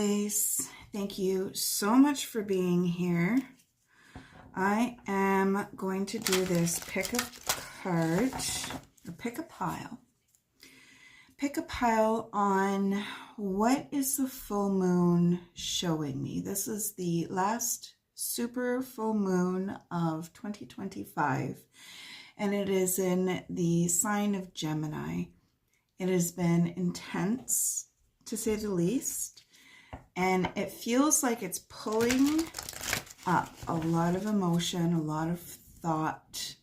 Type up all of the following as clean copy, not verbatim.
lovelies. Thank you so much for being here. I am going to do this pick a card, or pick a pile. Pick a pile on what is the full moon showing me. This is the last super full moon of 2025, and it is in the sign of Gemini. It has been intense, to say the least, and it feels like it's pulling up a lot of emotion, a lot of thought,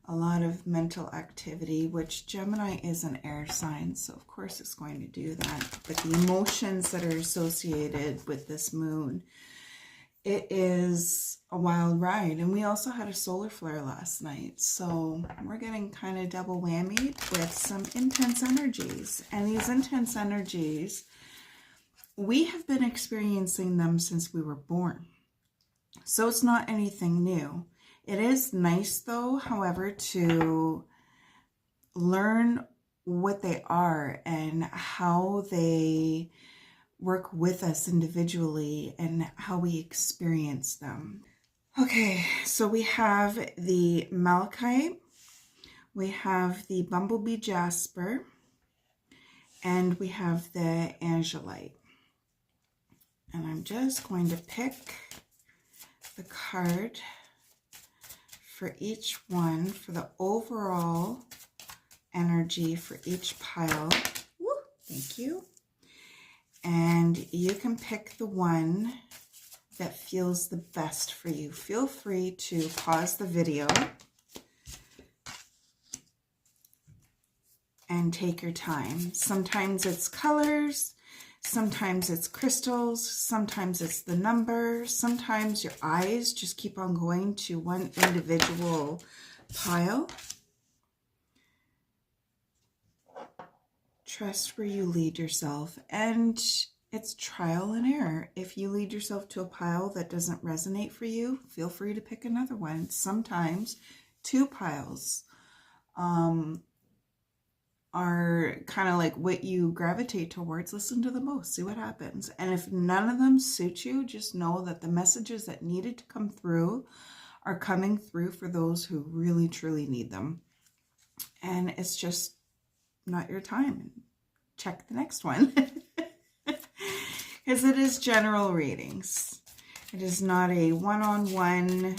a lot of mental activity, which Gemini is an air sign, so of course it's going to do that. But the emotions that are associated with this moon, it is a wild ride. And we also had a solar flare last night, so we're getting kind of double whammied with some intense energies. And these intense energies, we have been experiencing them since we were born, so it's not anything new. It is nice, though, however, to learn what they are and how they work with us individually and how we experience them. Okay, so we have the Malachite, we have the Bumblebee Jasper, and we have the Angelite. And I'm just going to pick the card for each one for the overall energy for each pile. Woo, thank you. And you can pick the one that feels the best for you. Feel free to pause the video and take your time. Sometimes it's colors, sometimes it's crystals, sometimes it's the number, sometimes your eyes just keep on going to one individual pile. Trust where you lead yourself, and it's trial and error. If you lead yourself to a pile that doesn't resonate for you, feel free to pick another one. Sometimes two piles are kind of like what you gravitate towards. Listen to the most, see what happens. And if none of them suit you, just know that the messages that needed to come through are coming through for those who really truly need them. And it's just not your time. Check the next one. Because it is general readings. It is not a one-on-one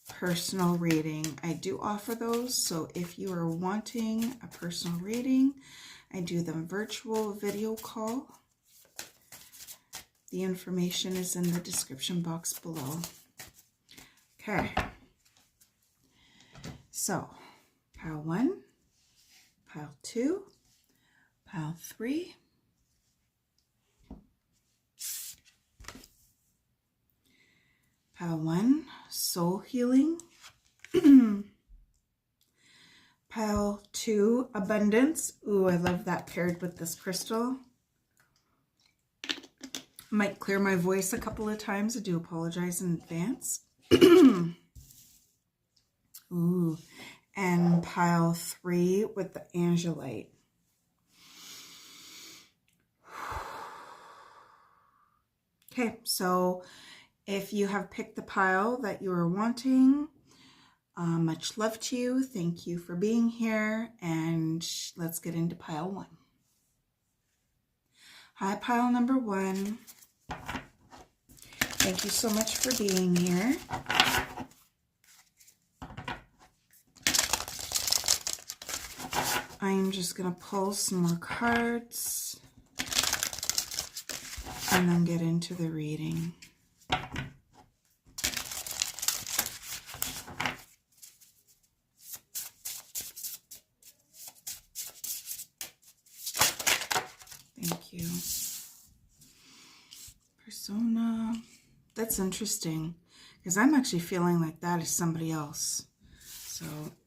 personal reading. I do offer those, so if you are wanting a personal reading, I do them virtual video call. The information is in the description box below. Okay, so pile 1, pile 2, pile 3, pile 1, soul healing. Pile 2, abundance. Ooh, I love that paired with this crystal. Might clear my voice a couple of times. I do apologize in advance. Ooh, and pile 3 with the Angelite. Okay, so if you have picked the pile that you are wanting, much love to you. Thank you for being here, and let's get into pile 1. Hi, pile number 1. Thank you so much for being here. I'm just going to pull some more cards and then get into the reading. Thank you. Persona. That's interesting, because I'm actually feeling like that is somebody else. So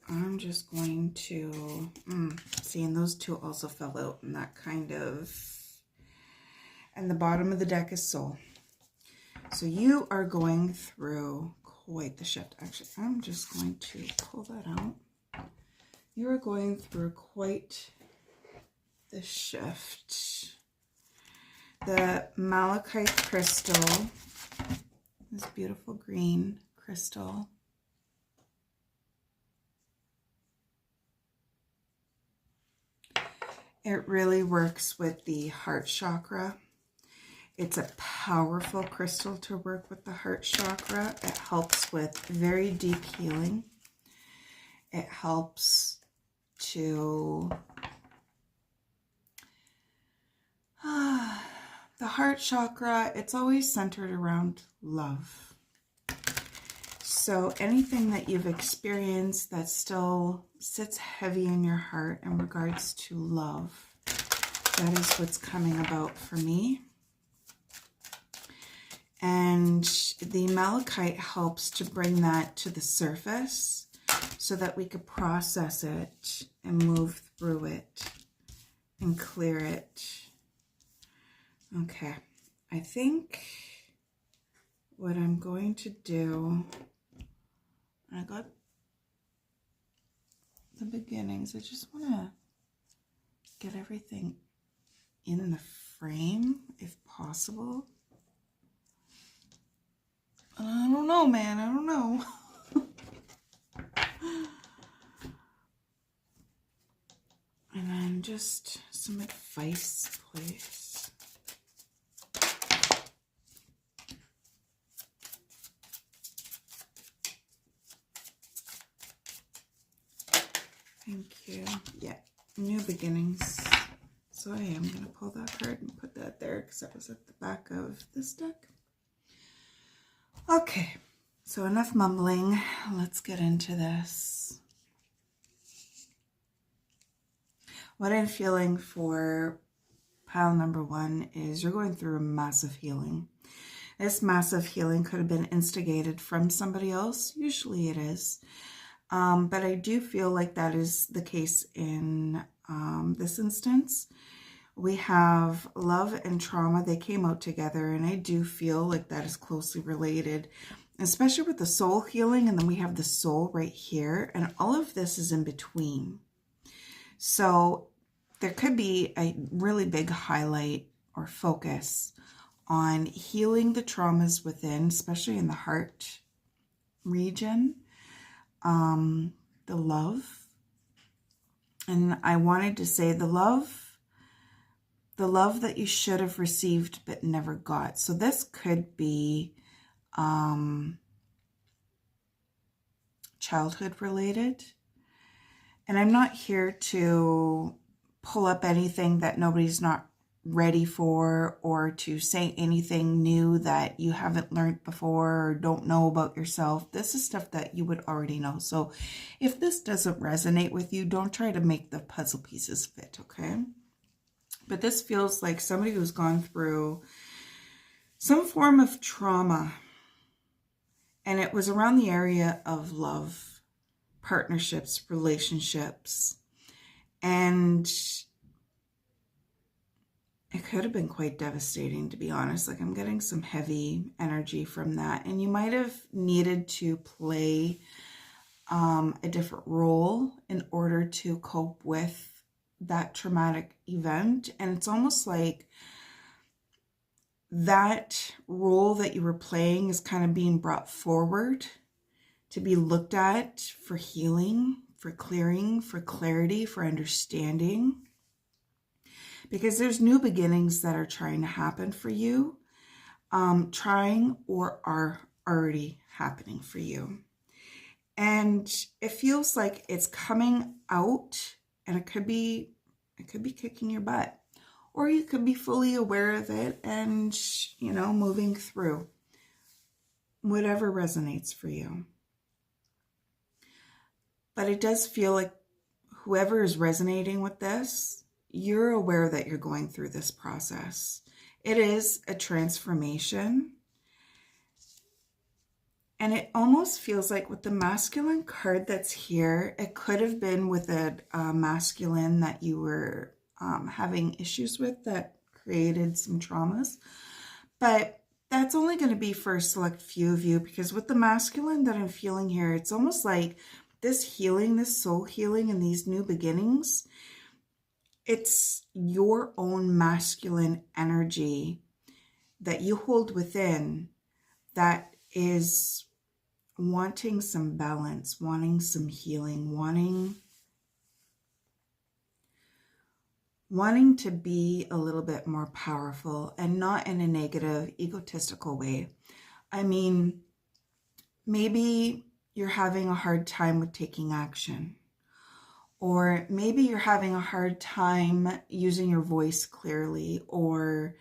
I'm just going to see, and those two also fell out in that kind of, and the bottom of the deck is soul. So you are going through quite the shift. Actually, I'm just going to pull that out. You are going through quite the shift. the malachite crystal, this beautiful green crystal. It really works with the heart chakra. It's a powerful crystal to work with the heart chakra. It helps with very deep healing. It helps to... the heart chakra, it's always centered around love. So anything that you've experienced that still sits heavy in your heart in regards to love, that is what's coming about for me. And the malachite helps to bring that to the surface so that we could process it and move through it and clear it. Okay, I think what I'm going to do, I got the beginnings. I just want to get everything in the frame if possible. I don't know, man. I don't know. And then just some advice, please. Thank you. Yeah, new beginnings. So I am going to pull that card and put that there because that was at the back of this deck. Okay, so enough mumbling. Let's get into this. What I'm feeling for pile number 1 is you're going through a massive healing. This massive healing could have been instigated from somebody else. Usually it is. But I do feel like that is the case in this instance. We have love and trauma. They came out together, and I do feel like that is closely related, especially with the soul healing. And then we have the soul right here, and all of this is in between. So there could be a really big highlight or focus on healing the traumas within, especially in the heart region, the love. And I wanted to say the love that you should have received but never got. So this could be childhood related. And I'm not here to pull up anything that nobody's not ready for, or to say anything new that you haven't learned before or don't know about yourself. This is stuff that you would already know. So if this doesn't resonate with you, don't try to make the puzzle pieces fit, okay? But this feels like somebody who's gone through some form of trauma, and it was around the area of love, partnerships, relationships, and it could have been quite devastating, to be honest. Like, I'm getting some heavy energy from that, and you might have needed to play a different role in order to cope with that traumatic event. And it's almost like that role that you were playing is kind of being brought forward to be looked at for healing, for clearing, for clarity, for understanding. Because there's new beginnings that are trying to happen for you, trying or are already happening for you. And it feels like it's coming out, and it could be kicking your butt, or you could be fully aware of it and, you know, moving through whatever resonates for you. But it does feel like whoever is resonating with this, you're aware that you're going through this process. It is a transformation. And it almost feels like with the masculine card that's here, it could have been with a masculine that you were having issues with that created some traumas. But that's only going to be for a select few of you, because with the masculine that I'm feeling here, it's almost like this healing, this soul healing, and these new beginnings, it's your own masculine energy that you hold within that is wanting some balance, wanting some healing, wanting to be a little bit more powerful, and not in a negative, egotistical way. I mean, maybe you're having a hard time with taking action, or maybe you're having a hard time using your voice clearly, or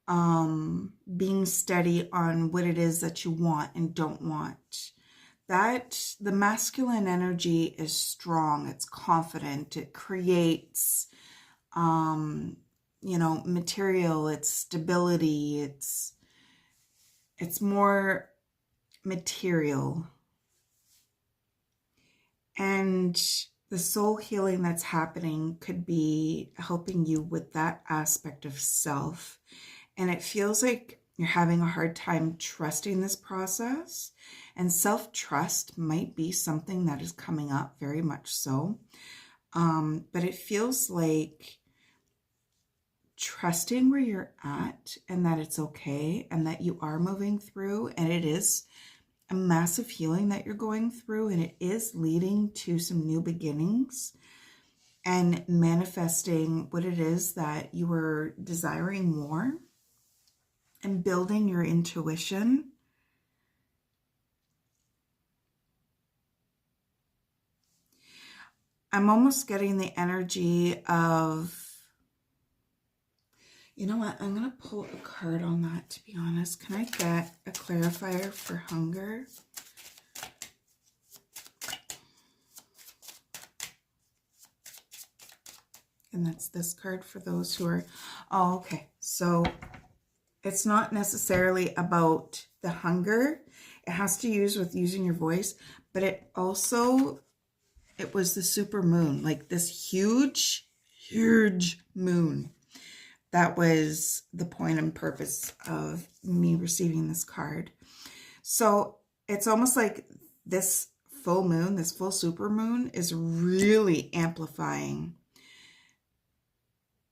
being steady on what it is that you want and don't want. That the masculine energy is strong, it's confident, it creates material, it's stability, it's more material. And the soul healing that's happening could be helping you with that aspect of self. And it feels like you're having a hard time trusting this process. And self-trust might be something that is coming up, very much so. But it feels like trusting where you're at, and that it's okay, and that you are moving through, and it is a massive healing that you're going through, and it is leading to some new beginnings and manifesting what it is that you were desiring more, and building your intuition. I'm almost getting the energy of, you know what, I'm going to pull a card on that, to be honest. Can I get a clarifier for hunger? And that's this card for those who are, oh, okay. So it's not necessarily about the hunger. It has to use with using your voice, but it was the super moon, like this huge moon. That was the point and purpose of me receiving this card. So it's almost like this full moon, this full super moon, is really amplifying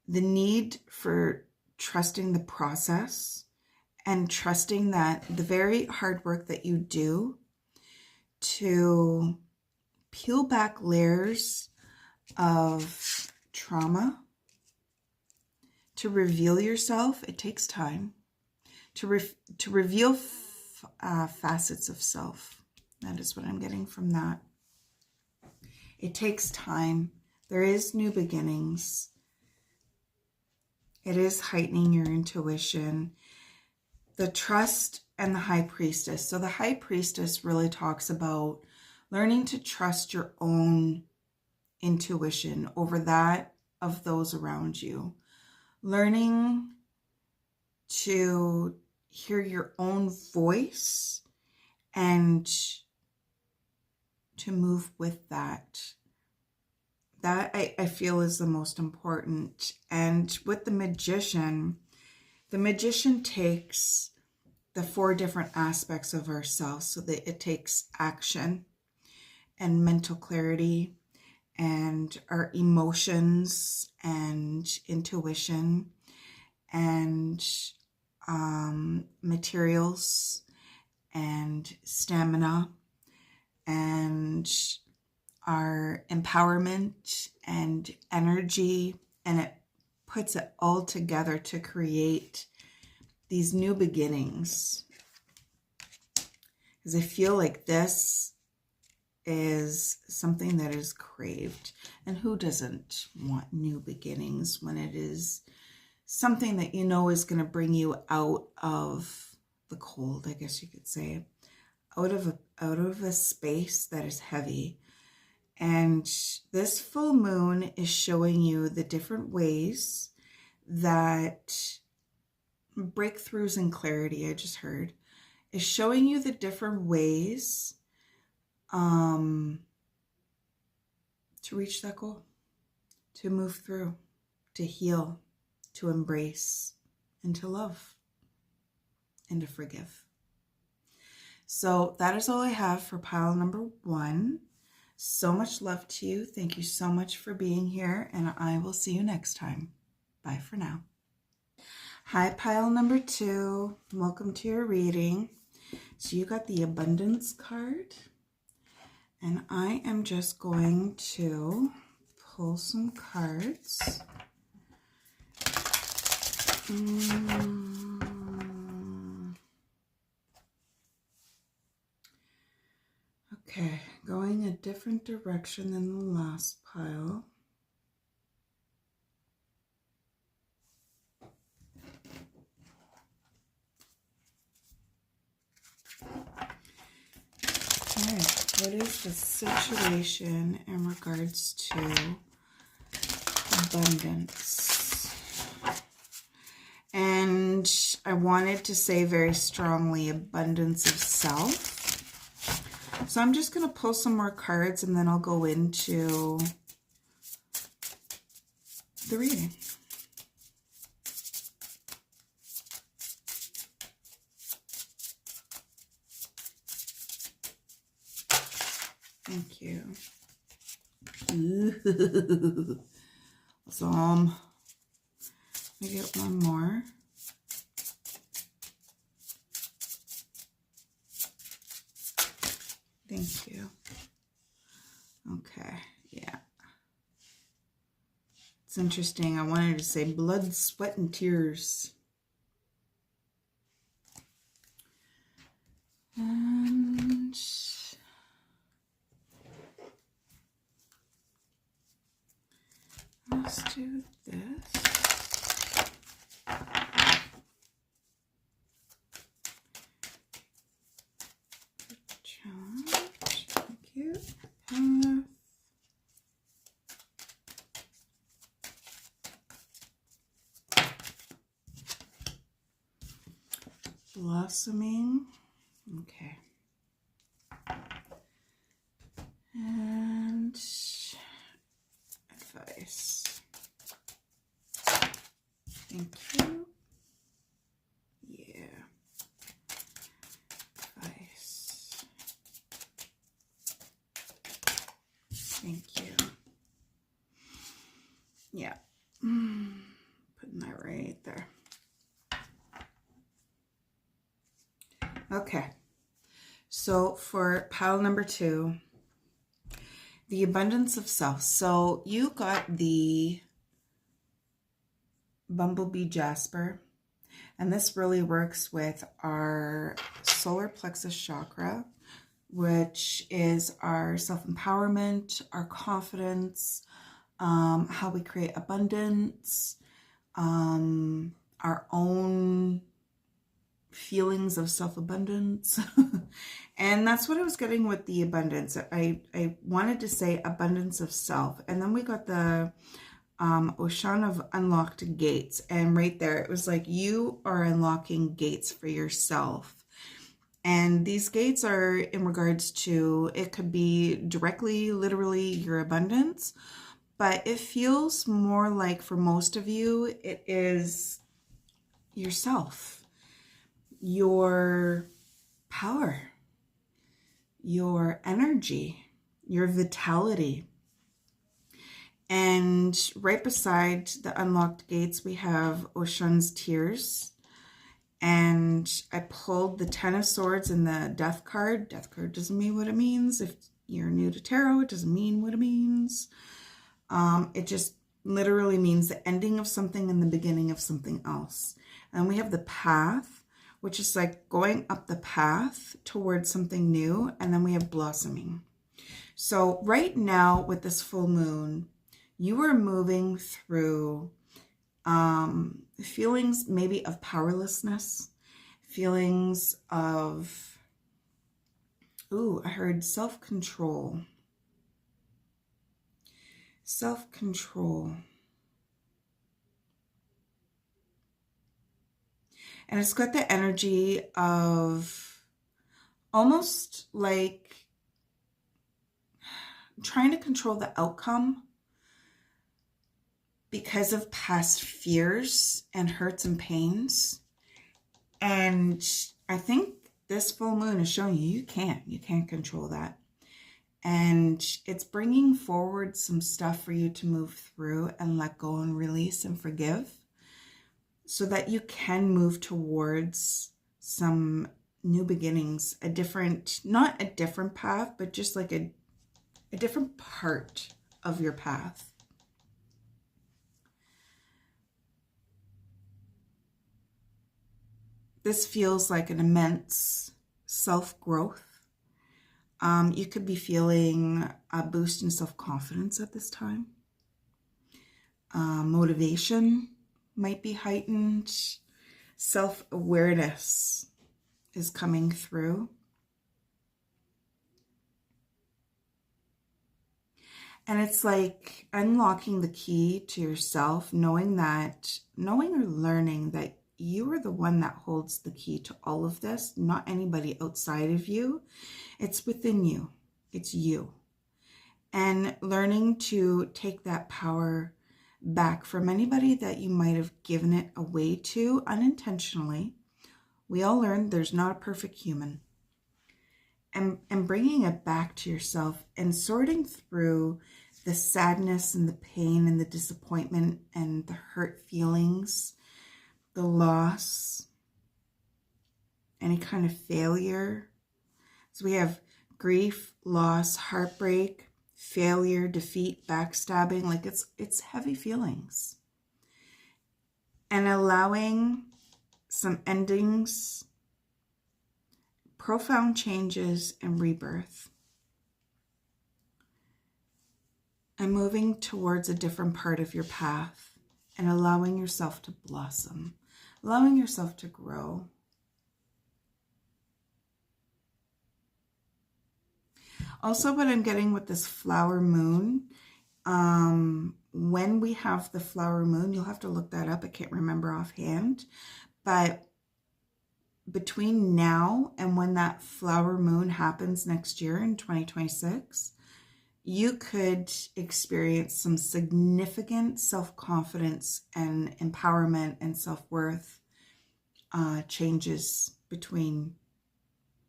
the need for trusting the process, and trusting that the very hard work that you do to peel back layers of trauma, to reveal yourself, it takes time. To reveal facets of self. That is what I'm getting from that. It takes time. There is new beginnings. It is heightening your intuition. The trust and the high priestess. So the high priestess really talks about learning to trust your own intuition over that of those around you. Learning to hear your own voice and to move with that. That I feel is the most important. And with the magician takes the 4 different aspects of ourselves. So that it takes action and mental clarity and our emotions and intuition and materials and stamina and our empowerment and energy, and it puts it all together to create these new beginnings. Because I feel like this is something that is craved, and who doesn't want new beginnings when it is something that you know is going to bring you out of the cold, I guess you could say, out of a space that is heavy. And this full moon is showing you the different ways that breakthroughs and clarity, I just heard, is showing you the different ways to reach that goal, to move through, to heal, to embrace, and to love, and to forgive. So that is all I have for pile number 1. So much love to you. Thank you so much for being here, and I will see you next time. Bye for now. Hi, pile number 2. Welcome to your reading. So you got the abundance card, and I am just going to pull some cards. Okay, going a different direction than the last pile. Okay, what is the situation in regards to abundance? And I wanted to say very strongly abundance of self. So I'm just going to pull some more cards and then I'll go into the reading. Thank you. Awesome. Let me get one more. Thank you. Okay, yeah. It's interesting. I wanted to say blood, sweat, and tears. And let's do this. Thank you. Blossoming. Okay. And advice. Thank you. Yeah. Advice. Thank you. Yeah. Putting that right there. Okay. So for pile number 2, the abundance of self. So you got the Bumblebee Jasper, and this really works with our solar plexus chakra, which is our self-empowerment, our confidence, how we create abundance, our own feelings of self-abundance. And that's what I was getting with the abundance. I wanted to say abundance of self. And then we got the ocean of unlocked gates. And right there, it was like you are unlocking gates for yourself. And these gates are in regards to, it could be directly, literally your abundance. But it feels more like for most of you, it is yourself. Your power, your energy, your vitality. And right beside the unlocked gates, we have Oshun's tears. And I pulled the 10 of Swords and the Death card. Death card doesn't mean what it means. If you're new to tarot, it doesn't mean what it means. It just literally means the ending of something and the beginning of something else. And we have the Path, which is like going up the path towards something new. And then we have blossoming. So right now with this full moon, you are moving through feelings maybe of powerlessness, feelings of, I heard self-control. Self-control. And it's got the energy of almost like trying to control the outcome because of past fears and hurts and pains. And I think this full moon is showing you can't control that. And it's bringing forward some stuff for you to move through and let go and release and forgive, so that you can move towards some new beginnings, a different, not a different path, but just like a different part of your path. This feels like an immense self-growth. You could be feeling a boost in self-confidence at this time. Motivation might be heightened. Self-awareness is coming through. And it's like unlocking the key to yourself, knowing or learning that you are the one that holds the key to all of this, not anybody outside of you. It's within you. It's you. And learning to take that power back from anybody that you might have given it away to unintentionally. We all learn there's not a perfect human. And bringing it back to yourself and sorting through the sadness and the pain and the disappointment and the hurt feelings, the loss, any kind of failure. So we have grief, loss, heartbreak, failure, defeat, backstabbing. Like it's heavy feelings. And allowing some endings, profound changes, and rebirth. And moving towards a different part of your path and allowing yourself to blossom, allowing yourself to grow. Also, what I'm getting with this flower moon, when we have the flower moon, you'll have to look that up. I can't remember offhand, but between now and when that flower moon happens next year in 2026, you could experience some significant self-confidence and empowerment and self-worth changes between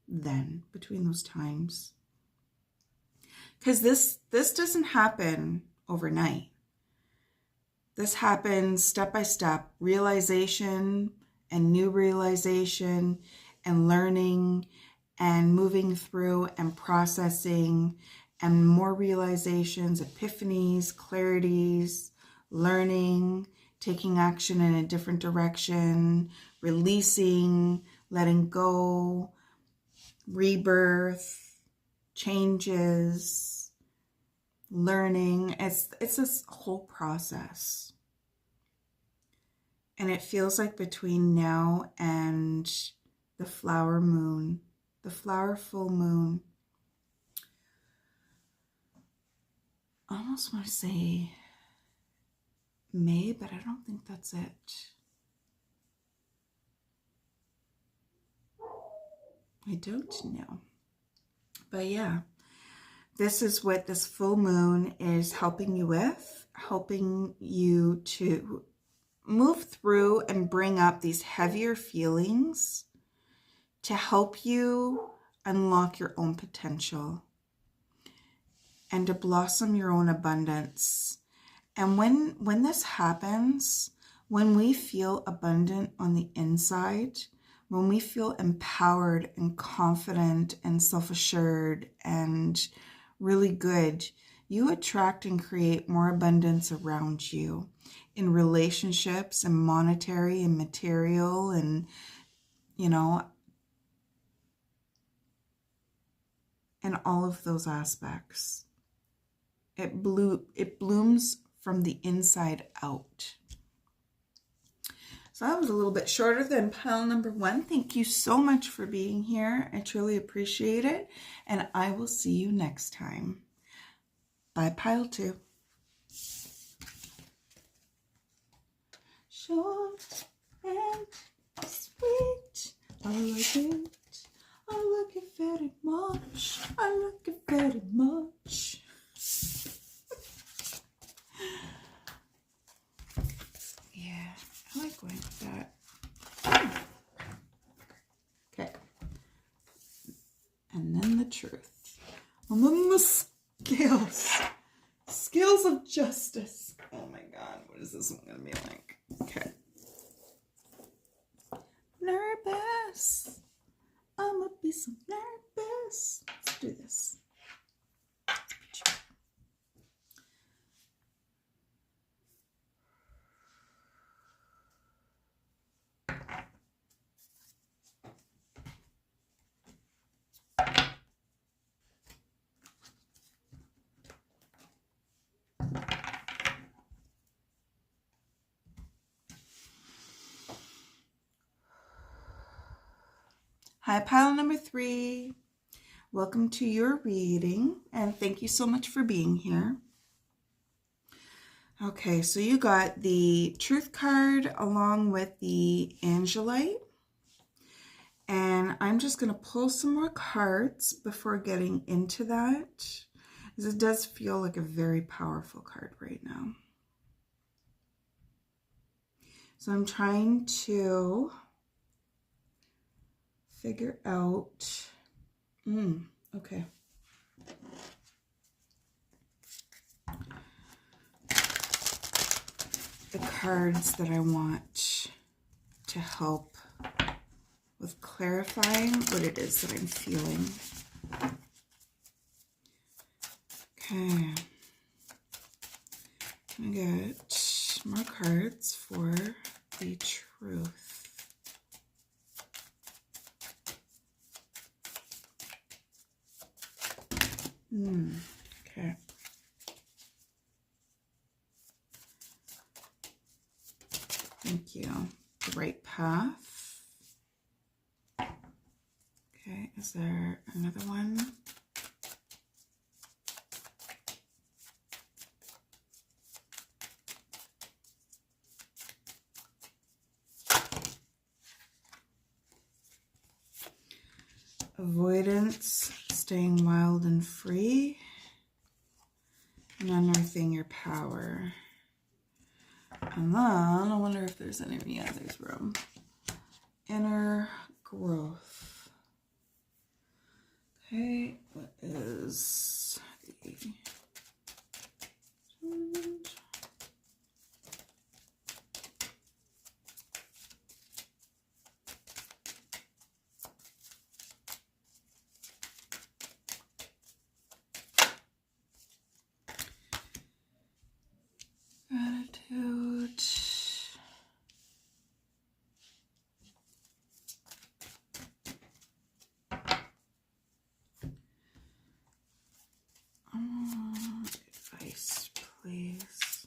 those times. Because this doesn't happen overnight. This happens step by step, realization and new realization and learning and moving through and processing and more realizations, epiphanies, clarities, learning, taking action in a different direction, releasing, letting go, rebirth, changes, learning. It's this whole process. And it feels like between now and the flower moon, the flower full moon, I almost want to say May, but I don't think that's it. I don't know. But yeah, this is what this full moon is helping you with, helping you to move through and bring up these heavier feelings to help you unlock your own potential and to blossom your own abundance. And when this happens, when we feel abundant on the inside, when we feel empowered and confident and self-assured and really good, you attract and create more abundance around you in relationships and monetary and material and, and all of those aspects. It blooms from the inside out. So that was a little bit shorter than pile number 1. Thank you so much for being here. I truly appreciate it. And I will see you next time. Bye, pile 2. Short and sweet. I like it. I like it very much. I like it very much. Yeah, I like going with that. Okay. And then the truth. And then the scales. Scales of justice. Oh my God, what is this one going to be like? Okay. Nervous. I'm going to be so nervous. Let's do this. Hi, pile number 3. Welcome to your reading, and thank you so much for being here. Okay, so you got the Truth card along with the Angelite, and I'm just going to pull some more cards before getting into that, because it does feel like a very powerful card right now. So I'm trying to figure out, okay. The cards that I want to help with clarifying what it is that I'm feeling. Okay. I get more cards for the Truth. Okay. Thank you. The right path. Okay, is there another one? Avoidance, staying wild and free, and unearthing your power. And then I wonder if there's any others room. Inner growth. Okay, what is the gratitude? Advice, please.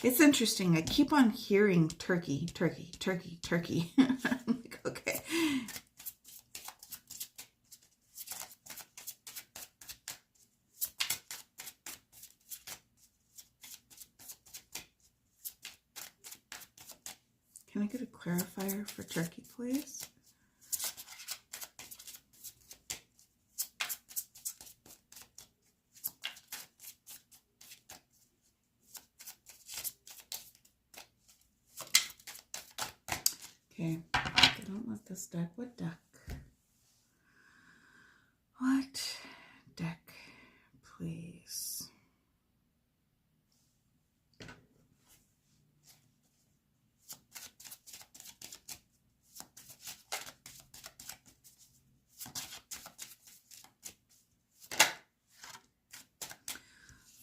It's interesting. I keep on hearing turkey, turkey, turkey, turkey. I'm like, okay. Can I get a clarifier for turkey, please? Okay, I don't let this deck. What deck? What deck, please?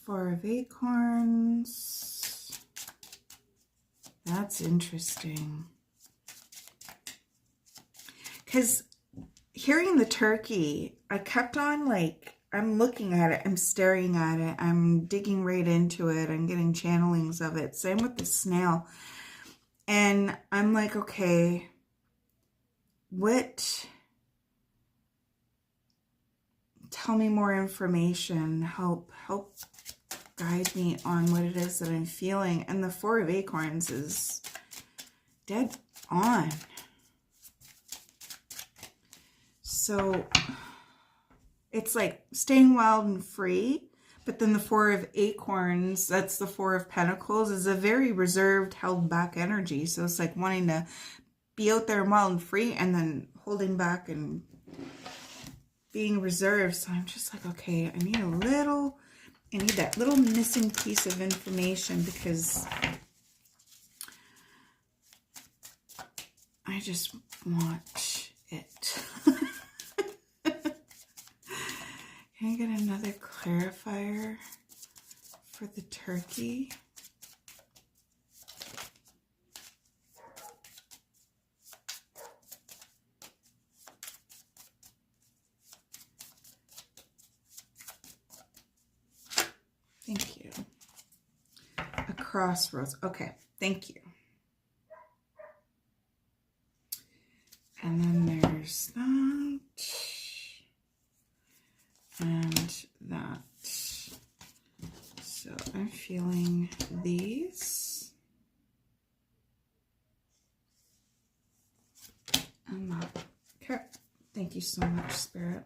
Four of Acorns. That's interesting. Because hearing the turkey, I kept on like, I'm looking at it, I'm staring at it, I'm digging right into it, I'm getting channelings of it. Same with the snail. And I'm like, okay, tell me more information, help guide me on what it is that I'm feeling. And the Four of Acorns is dead on. So it's like staying wild and free. But then the Four of Acorns, that's the Four of Pentacles, is a very reserved, held back energy. So it's like wanting to be out there wild and free and then holding back and being reserved. So I'm just like, okay, I need that little missing piece of information because I just want it. Can I get another clarifier for the turkey? Thank you. A crossroads. Okay, thank you. And then there's that. And that. So I'm feeling these. And that. Okay. Thank you so much, Spirit.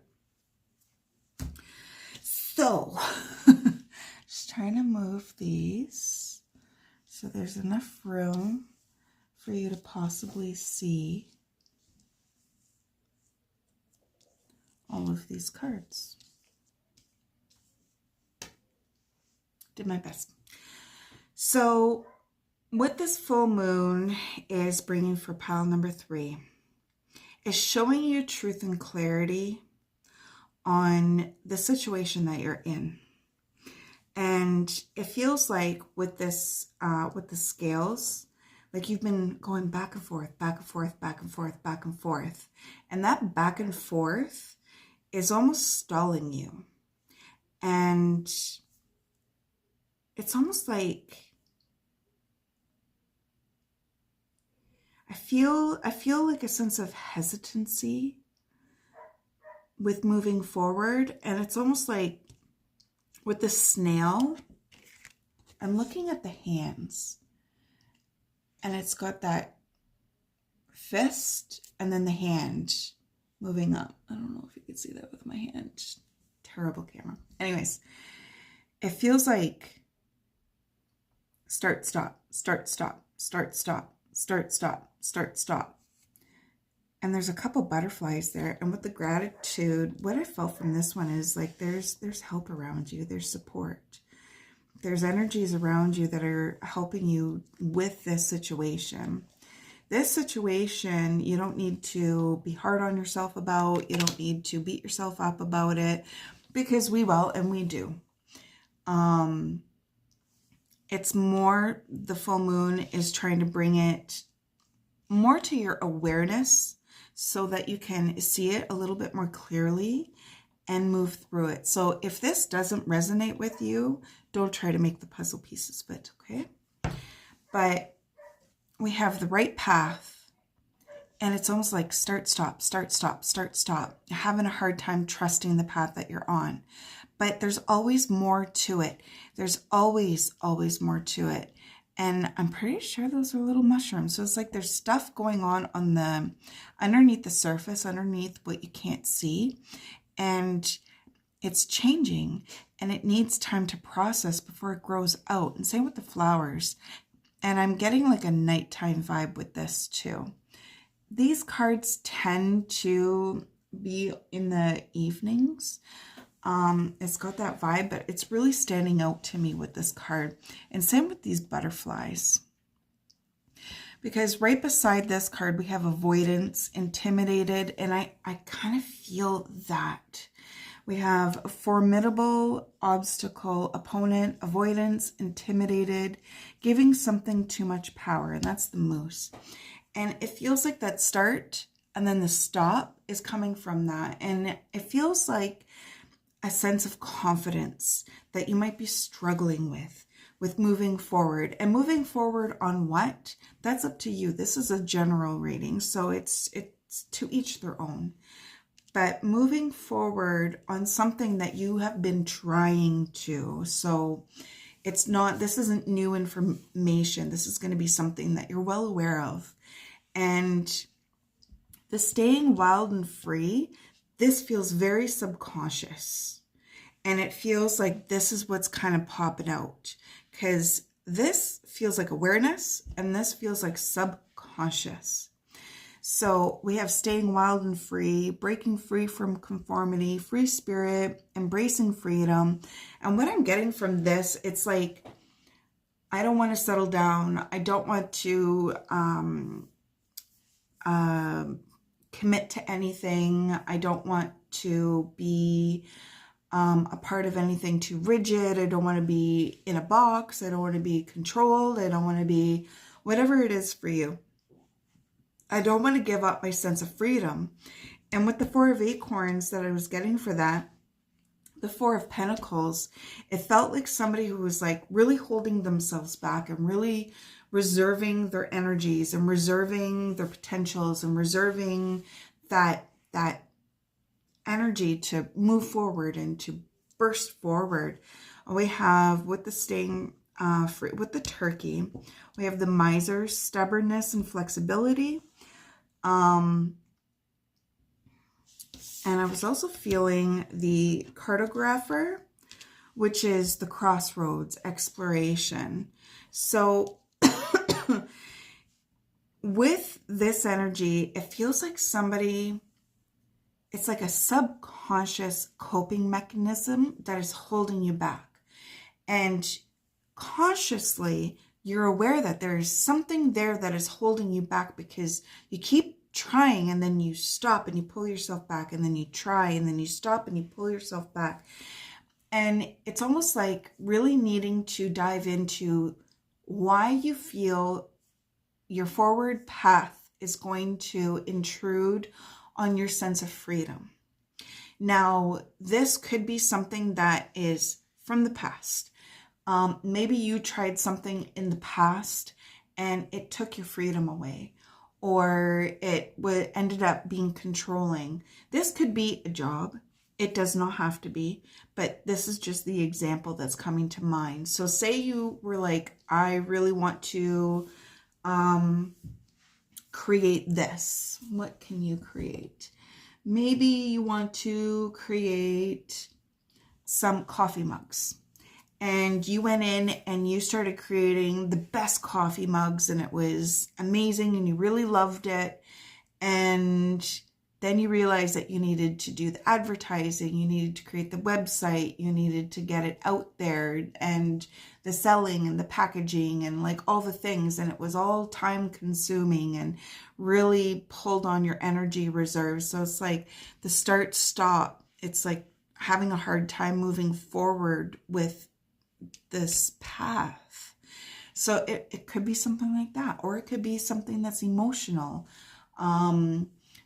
So, just trying to move these so there's enough room for you to possibly see all of these cards. Did my best. So what this full moon is bringing for pile number 3 is showing you truth and clarity on the situation that you're in. And it feels like with this, with the scales, like you've been going back and forth, back and forth, back and forth, back and forth. And that back and forth is almost stalling you. And it's almost like I feel like a sense of hesitancy with moving forward. And it's almost like with the snail, I'm looking at the hands and it's got that fist and then the hand moving up. I don't know if you can see that with my hand. Terrible camera. Anyways, it feels like start, stop, start, stop, start, stop, start, stop, start, stop. And there's a couple butterflies there. And with the gratitude, what I felt from this one is like there's help around you. There's support. There's energies around you that are helping you with this situation. This situation, you don't need to be hard on yourself about. You don't need to beat yourself up about it because we will and we do. It's more, the full moon is trying to bring it more to your awareness so that you can see it a little bit more clearly and move through it. So if this doesn't resonate with you, don't try to make the puzzle pieces fit, okay? But we have the right path and it's almost like start, stop, start, stop, start, stop. You're having a hard time trusting the path that you're on. But there's always more to it. There's always, always more to it. And I'm pretty sure those are little mushrooms. So it's like there's stuff going on the underneath the surface, underneath what you can't see. And it's changing and it needs time to process before it grows out. And same with the flowers. And I'm getting like a nighttime vibe with this too. These cards tend to be in the evenings. It's got that vibe, but it's really standing out to me with this card. And same with these butterflies. Because right beside this card, we have avoidance, intimidated, and I kind of feel that. We have a formidable obstacle, opponent, avoidance, intimidated, giving something too much power, and that's the moose. And it feels like that start and then the stop is coming from that. And it feels like a sense of confidence that you might be struggling with moving forward. And moving forward on what? That's up to you. This is a general reading, so it's to each their own. But moving forward on something that you have been trying to. So it's not, this isn't new information. This is going to be something that you're well aware of. And the staying wild and free, this feels very subconscious. And it feels like this is what's kind of popping out, because this feels like awareness and this feels like subconscious. So we have staying wild and free, breaking free from conformity, free spirit, embracing freedom. And what I'm getting from this, it's like, I don't want to settle down. I don't want to commit to anything. I don't want to be a part of anything too rigid. I don't want to be in a box. I don't want to be controlled. I don't want to be whatever it is for you. I don't want to give up my sense of freedom. And with the Four of Acorns that I was getting for that, the Four of Pentacles, it felt like somebody who was like really holding themselves back and really reserving their energies and reserving their potentials and reserving that energy to move forward and to burst forward. We have with the staying free, with the Turkey, we have the Miser, stubbornness and flexibility. And I was also feeling the Cartographer, which is the crossroads, exploration. So with this energy, it feels like somebody, it's like a subconscious coping mechanism that is holding you back. And consciously, you're aware that there is something there that is holding you back because you keep trying and then you stop and you pull yourself back, and then you try and then you stop and you pull yourself back. And it's almost like really needing to dive into why you feel your forward path is going to intrude on your sense of freedom. Now, this could be something that is from the past. Maybe you tried something in the past and it took your freedom away, or it ended up being controlling. This could be a job. It does not have to be, but this is just the example that's coming to mind. So say you were like, I really want to create this. What can you create? Maybe you want to create some coffee mugs. And you went in and you started creating the best coffee mugs, and it was amazing and you really loved it. And then you realized that you needed to do the advertising, you needed to create the website, you needed to get it out there, and the selling and the packaging and like all the things. And it was all time consuming and really pulled on your energy reserves. So it's like the start stop. It's like having a hard time moving forward with this path. So it could be something like that, or it could be something that's emotional,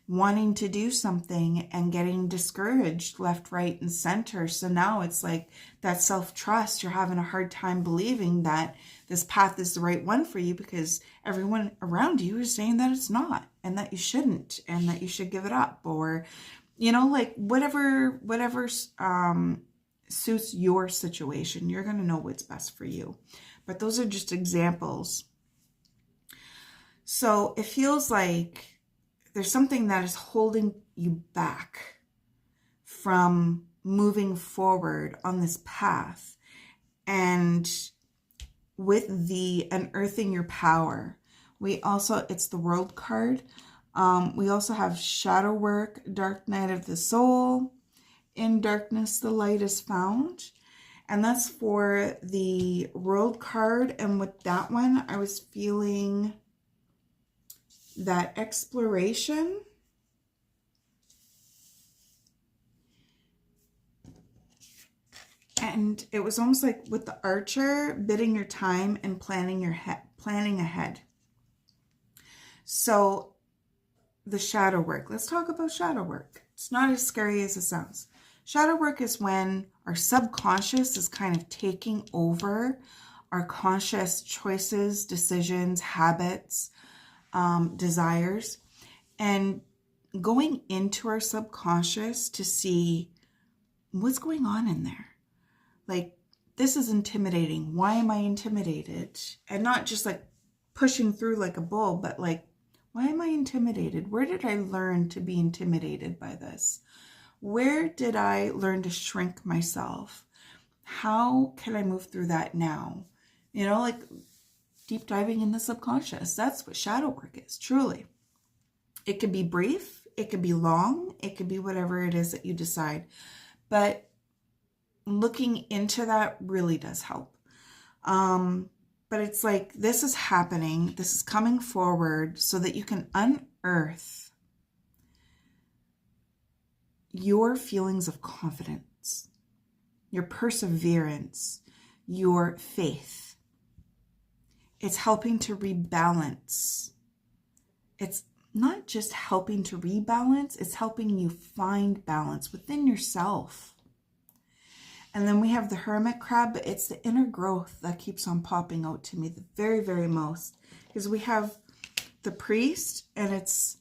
wanting to do something and getting discouraged left, right, and center. So now it's like that self-trust. You're having a hard time believing that this path is the right one for you because everyone around you is saying that it's not, and that you shouldn't, and that you should give it up, or like whatever suits your situation. You're going to know what's best for you. But those are just examples. So it feels like there's something that is holding you back from moving forward on this path. And with the unearthing your power, it's the World card. We also have shadow work, dark night of the soul. In darkness, the light is found. And that's for the World card. And with that one, I was feeling that exploration. And it was almost like with the Archer, bidding your time and planning ahead. So the shadow work. Let's talk about shadow work. It's not as scary as it sounds. Shadow work is when our subconscious is kind of taking over our conscious choices, decisions, habits, desires, and going into our subconscious to see what's going on in there. Like, this is intimidating. Why am I intimidated? And not just like pushing through like a bull, but like, why am I intimidated? Where did I learn to be intimidated by this? Where did I learn to shrink myself? How can I move through that now? You know, like deep diving in the subconscious. That's what shadow work is, truly. It could be brief, it could be long, it could be whatever it is that you decide. But looking into that really does help. But it's like, this is happening, this is coming forward so that you can unearth your feelings of confidence, your perseverance, your faith. It's helping to rebalance. It's not just helping to rebalance, it's helping you find balance within yourself. And then we have the hermit crab, but it's the inner growth that keeps on popping out to me the very, very most. Because we have the priest, and it's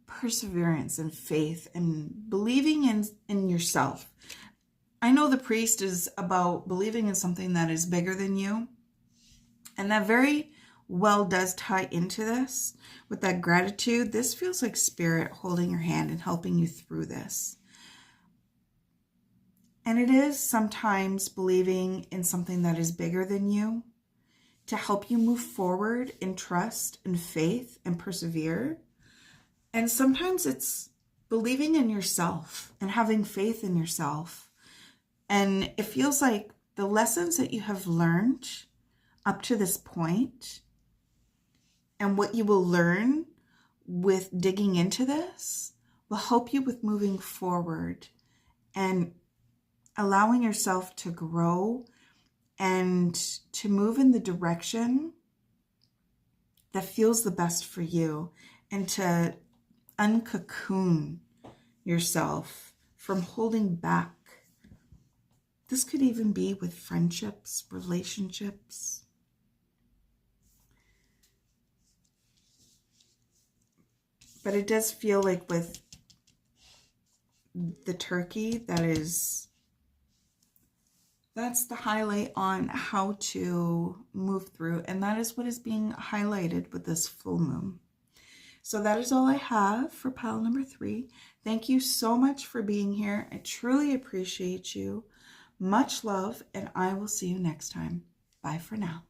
perseverance and faith and believing in yourself. I know the priest is about believing in something that is bigger than you. And that very well does tie into this with that gratitude. This feels like spirit holding your hand and helping you through this. And it is sometimes believing in something that is bigger than you to help you move forward in trust and faith and persevere. And sometimes it's believing in yourself and having faith in yourself. And it feels like the lessons that you have learned up to this point and what you will learn with digging into this will help you with moving forward and allowing yourself to grow and to move in the direction that feels the best for you, and to uncocoon yourself from holding back. This could even be with friendships, relationships. But it does feel like with the turkey, that's the highlight on how to move through. And that is what is being highlighted with this full moon. So that is all I have for pile number 3. Thank you so much for being here. I truly appreciate you. Much love, and I will see you next time. Bye for now.